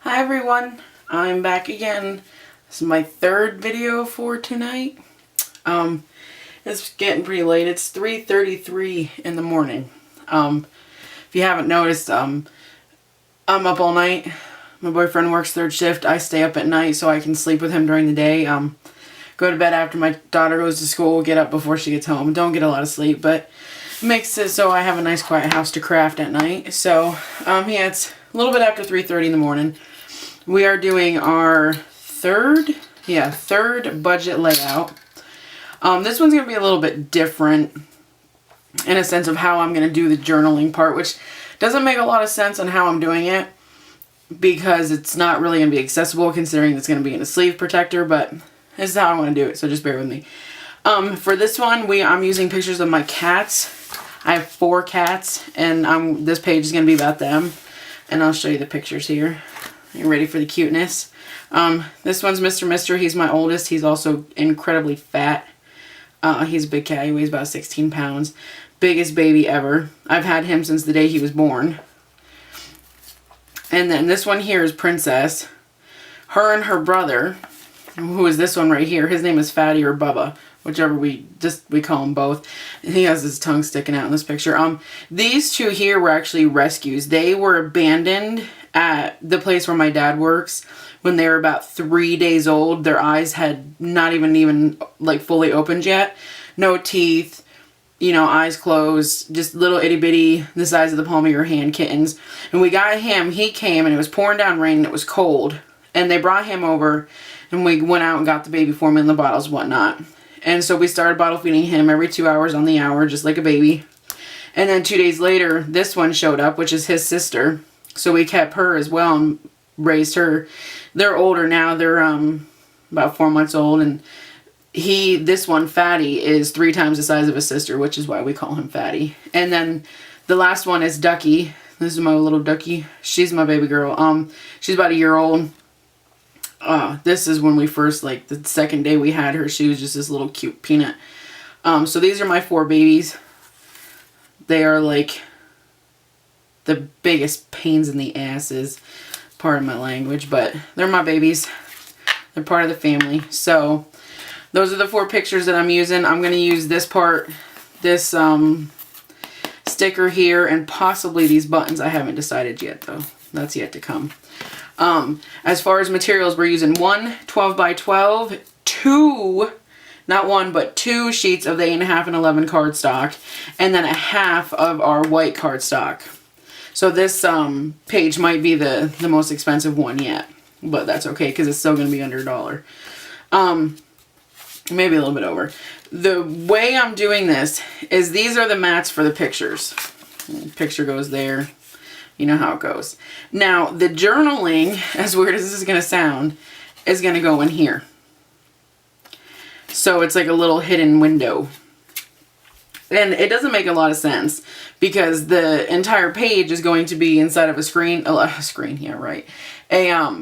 Hi everyone, I'm back again. This is my third video for tonight. It's getting pretty late. It's 3:33 in the morning. If you haven't noticed, I'm up all night. My boyfriend works third shift. I stay up at night so I can sleep with him during the day. Go to bed after my daughter goes to school, get up before she gets home. Don't get a lot of sleep, but it makes it so I have a nice quiet house to craft at night. So, yeah, it's a little bit after 3:30 in the morning. We are doing our third budget layout. This one's going to be a little bit different in a sense of how I'm going to do the journaling part, which doesn't make a lot of sense on how I'm doing it because it's not really going to be accessible considering it's going to be in a sleeve protector, but this is how I want to do it, so just bear with me. For this one, I'm using pictures of my cats. I have 4 cats, and this page is going to be about them, and I'll show you the pictures here. You ready for the cuteness? This one's Mr. Mister. He's my oldest. He's also incredibly fat. He's a big cat. He weighs about 16 pounds. Biggest baby ever. I've had him since the day he was born. And then this one here is Princess. Her and her brother, who is this one right here, his name is Fatty or Bubba, whichever we call him both. And he has his tongue sticking out in this picture. These two here were actually rescues. They were abandoned at the place where my dad works when they were about 3 days old. Their eyes had not even like fully opened yet. No teeth, you know, eyes closed, just little itty bitty, the size of the palm of your hand kittens. And we got him, he came and it was pouring down rain and it was cold. And they brought him over and we went out and got the baby formula in the bottles and whatnot. And so we started bottle feeding him every 2 hours on the hour, just like a baby. And then 2 days later, this one showed up, which is his sister. So we kept her as well and raised her. They're older now. They're about 4 months old. And this one, Fatty, is 3 times the size of his sister, which is why we call him Fatty. And then the last one is Ducky. This is my little Ducky. She's my baby girl. She's about a year old. This is when we first, like, the second day we had her, she was just this little cute peanut. So these are my 4 babies. They are, like, the biggest pains in the asses, part of my language, but they're my babies. They're part of the family. So those are the 4 pictures that I'm using. I'm going to use this part, this sticker here, and possibly these buttons. I haven't decided yet, though. That's yet to come. As far as materials, we're using 1 12x12, 2, not 1, but 2 sheets of the 8.5 and 11 cardstock, and then a half of our white cardstock. So this page might be the most expensive one yet, but that's okay because it's still going to be under $1. Maybe a little bit over. The way I'm doing this is these are the mats for the pictures. Picture goes there. You know how it goes. Now, the journaling, as weird as this is going to sound, is going to go in here. So it's like a little hidden window. And it doesn't make a lot of sense because the entire page is going to be inside of a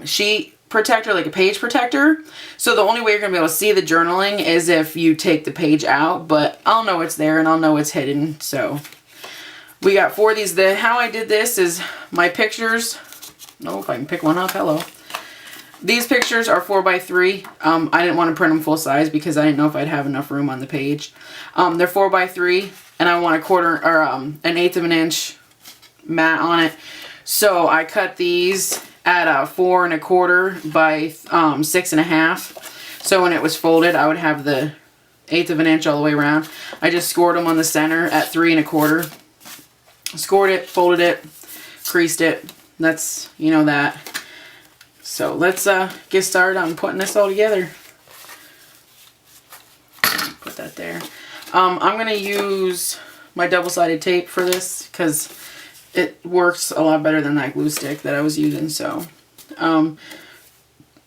sheet protector, like a page protector. So the only way you're going to be able to see the journaling is if you take the page out, but I'll know it's there and I'll know it's hidden. So we got 4 of these. How I did this is my pictures. Oh, if I can pick one up, hello. These pictures are 4x3. I didn't want to print them full size because I didn't know if I'd have enough room on the page. They're 4x3, and I want an 1/8 of an inch mat on it. So I cut these at 4 1/4 by 6 1/2. So when it was folded, I would have the 1/8 of an inch all the way around. I just scored them on the center at 3 1/4. Scored it, folded it, creased it. That's, you know, that. So let's get started on putting this all together. Put that there. I'm going to use my double-sided tape for this because it works a lot better than that glue stick that I was using. So,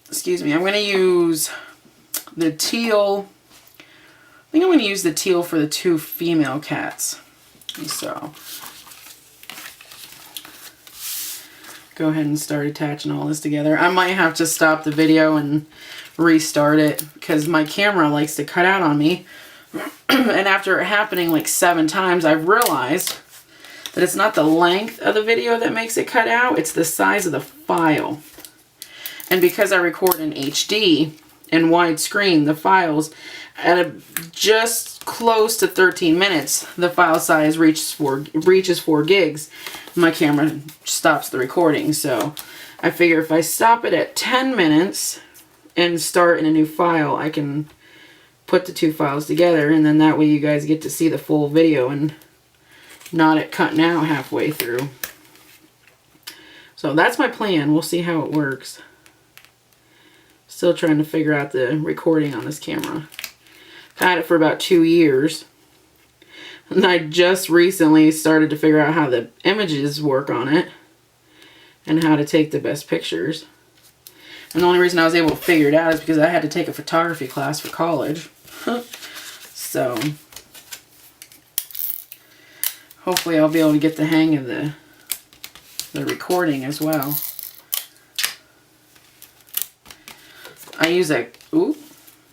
excuse me. I'm going to use the teal. I think I'm going to use the teal for the 2 female cats. So go ahead and start attaching all this together. I might have to stop the video and restart it because my camera likes to cut out on me. And after it happening like 7 times, I've realized But it's not the length of the video that makes it cut out, it's the size of the file. And because I record in HD and widescreen, the files at just close to 13 minutes, the file size reaches 4 gigs. My camera stops the recording, so I figure if I stop it at 10 minutes and start in a new file, I can put the 2 files together, and then that way you guys get to see the full video and not it cutting out halfway through. So that's my plan. We'll see how it works. Still trying to figure out the recording on this camera. I've had it for about 2 years. And I just recently started to figure out how the images work on it and how to take the best pictures. And the only reason I was able to figure it out is because I had to take a photography class for college. So hopefully I'll be able to get the hang of the recording as well. I use a,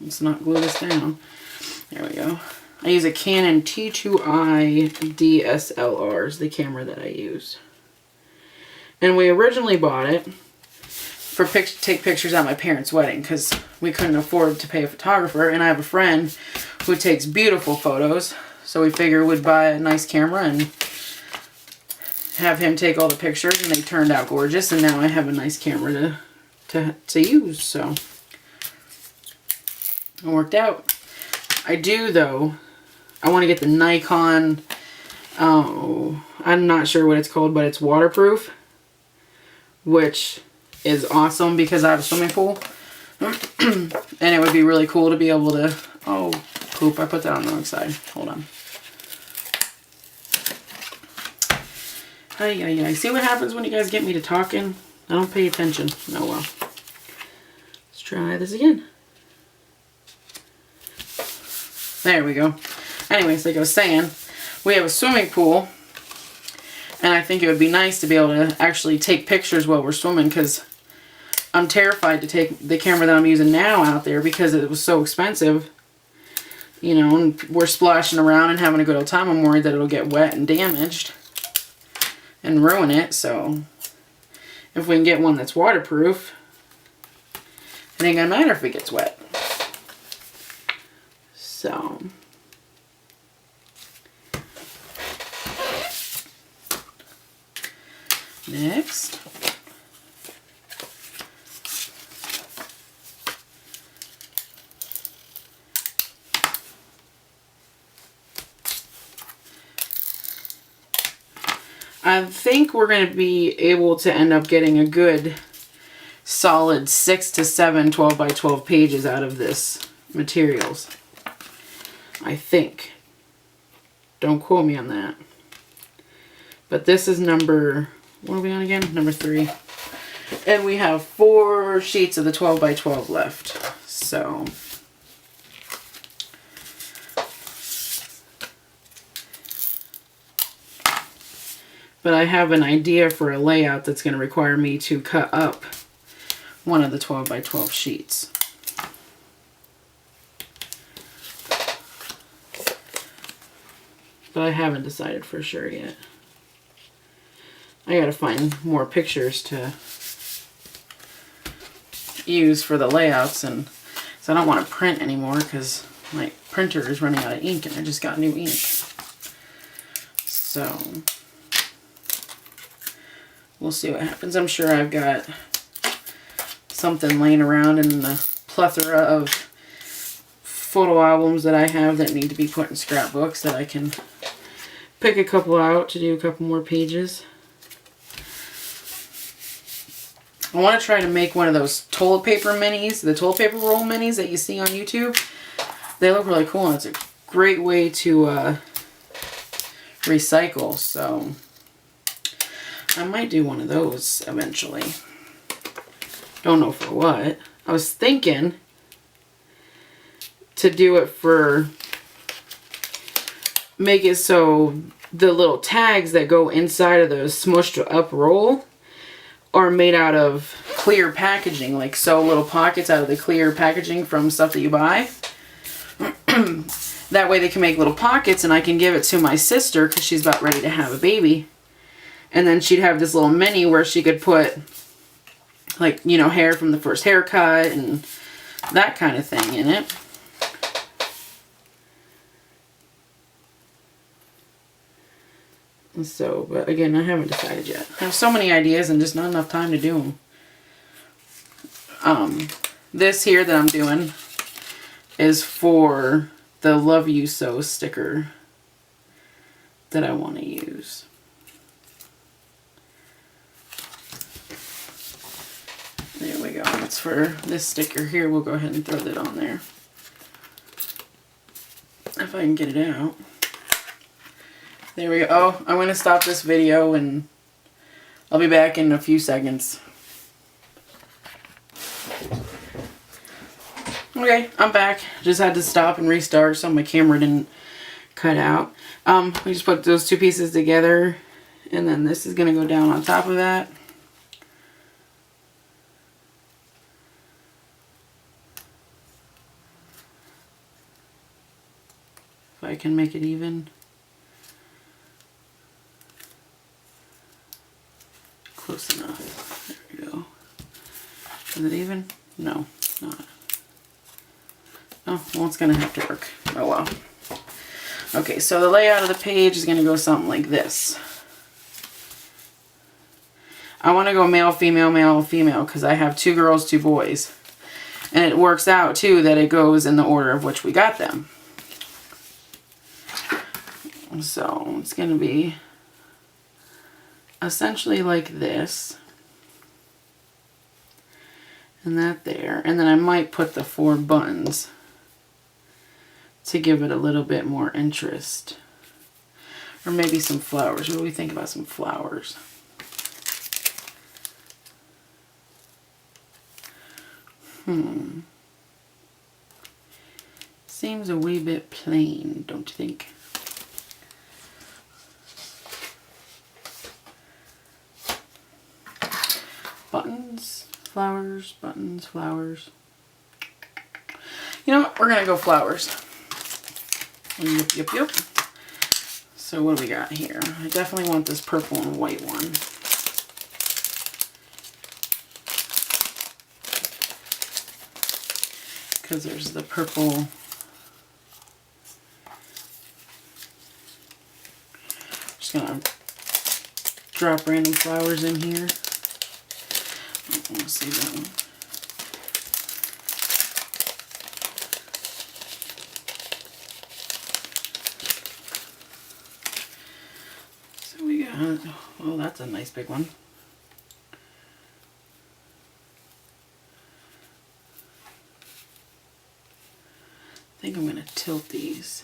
let's not glue this down. There we go. I use a Canon T2i DSLR is the camera that I use. And we originally bought it for take pictures at my parents' wedding because we couldn't afford to pay a photographer, and I have a friend who takes beautiful photos, so we figured we'd buy a nice camera and have him take all the pictures, and they turned out gorgeous, and now I have a nice camera to use, so it worked out. I do, though, I want to get the Nikon, I'm not sure what it's called, but it's waterproof, which is awesome because I have a swimming pool. And it would be really cool to be able to, oh, poop, I put that on the wrong side. Hold on. Ay. See what happens when you guys get me to talking? I don't pay attention. Oh well. Let's try this again. There we go. Anyways, like I was saying, we have a swimming pool, and I think it would be nice to be able to actually take pictures while we're swimming, because I'm terrified to take the camera that I'm using now out there because it was so expensive. You know, and we're splashing around and having a good old time. I'm worried that it'll get wet and damaged and ruin it, so if we can get one that's waterproof, it ain't gonna matter if it gets wet. So next, I think we're going to be able to end up getting a good solid 6 to 7 12 by 12 pages out of this materials. I think. Don't quote me on that. But this is number, what are we on again? Number 3. And we have 4 sheets of the 12 by 12 left. So but I have an idea for a layout that's going to require me to cut up one of the 12 by 12 sheets. But I haven't decided for sure yet. I gotta find more pictures to use for the layouts, and so I don't want to print anymore because my printer is running out of ink and I just got new ink. So we'll see what happens. I'm sure I've got something laying around in the plethora of photo albums that I have that need to be put in scrapbooks that I can pick a couple out to do a couple more pages. I want to try to make one of those toilet paper minis, the toilet paper roll minis that you see on YouTube. They look really cool, and it's a great way to recycle, so I might do one of those eventually. Don't know for what. I was thinking to do it for, make it so the little tags that go inside of the smushed up roll are made out of clear packaging, like sew little pockets out of the clear packaging from stuff that you buy. That way they can make little pockets, and I can give it to my sister because she's about ready to have a baby. And then she'd have this little mini where she could put, like, you know, hair from the first haircut and that kind of thing in it. And so, but again, I haven't decided yet. I have so many ideas and just not enough time to do them. This here that I'm doing is for the Love You So sticker that I want to use. There we go. That's for this sticker here. We'll go ahead and throw that on there. If I can get it out. There we go. Oh, I'm going to stop this video and I'll be back in a few seconds. Okay, I'm back. Just had to stop and restart so my camera didn't cut out. We just put those two pieces together and then this is going to go down on top of that. If I can make it even. Close enough. There we go. Is it even? No, not. Oh, well, it's going to have to work. Oh, well. Okay, so the layout of the page is going to go something like this. I want to go male, female, because I have 2 girls, 2 boys. And it works out, too, that it goes in the order of which we got them. So, it's going to be essentially like this. And that there. And then I might put the 4 buttons to give it a little bit more interest. Or maybe some flowers. What do we think about some flowers? Seems a wee bit plain, don't you think? Buttons, flowers, buttons, flowers. You know what? We're going to go flowers. Yep, yep, yep. So what do we got here? I definitely want this purple and white one. Because there's the purple. Just going to drop random flowers in here. Let's see that one. So we got, oh, that's a nice big one. I think I'm going to tilt these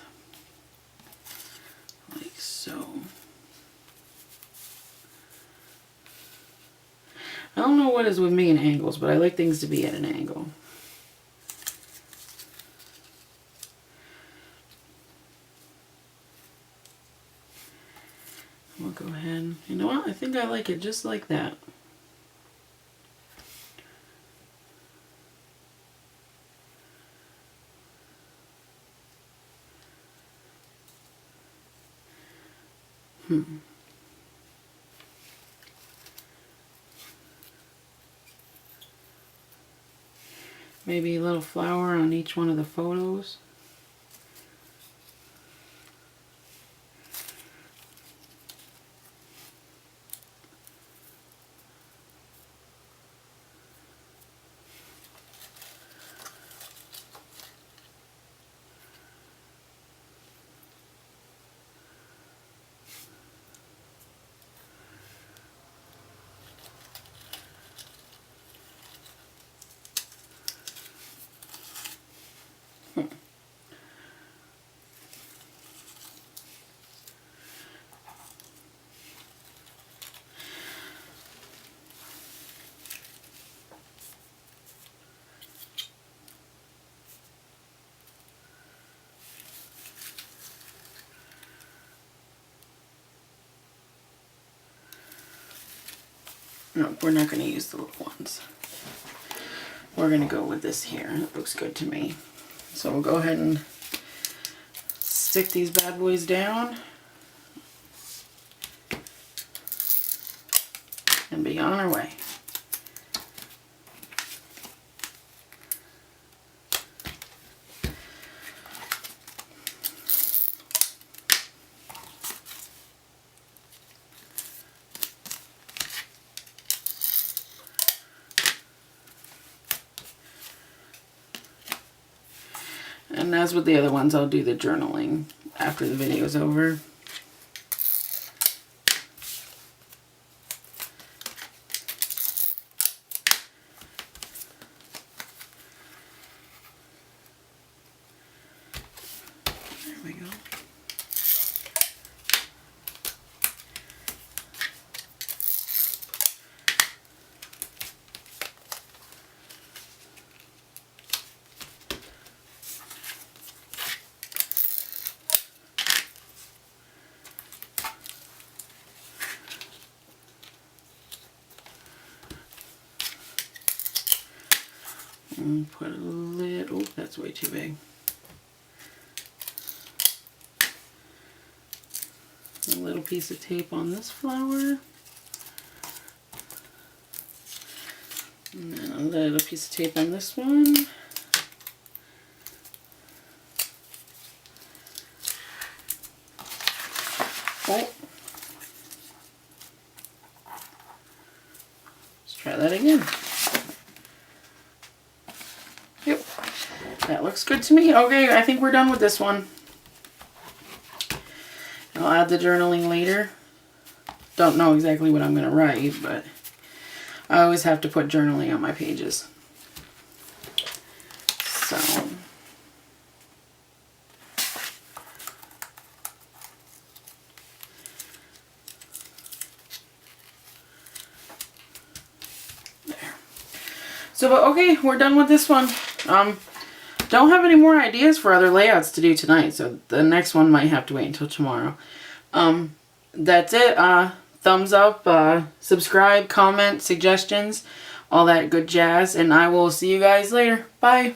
like so. I don't know what is with me and angles, but I like things to be at an angle. We'll go ahead. You know what? I think I like it just like that. Maybe a little flower on each one of the photos. No, we're not going to use the little ones. We're going to go with this here. It looks good to me. So we'll go ahead and stick these bad boys down. and be on our way. And as with the other ones, I'll do the journaling after the video is over. There we go. And put a little, that's way too big. A little piece of tape on this flower. And then a little piece of tape on this one. Oh. Let's try that again. Yep, that looks good to me. Okay, I think we're done with this one. I'll add the journaling later. Don't know exactly what I'm going to write, but I always have to put journaling on my pages. So, there. So, but okay, we're done with this one. Don't have any more ideas for other layouts to do tonight, so the next one might have to wait until tomorrow. That's it. Thumbs up, subscribe, comment, suggestions, all that good jazz, and I will see you guys later. Bye.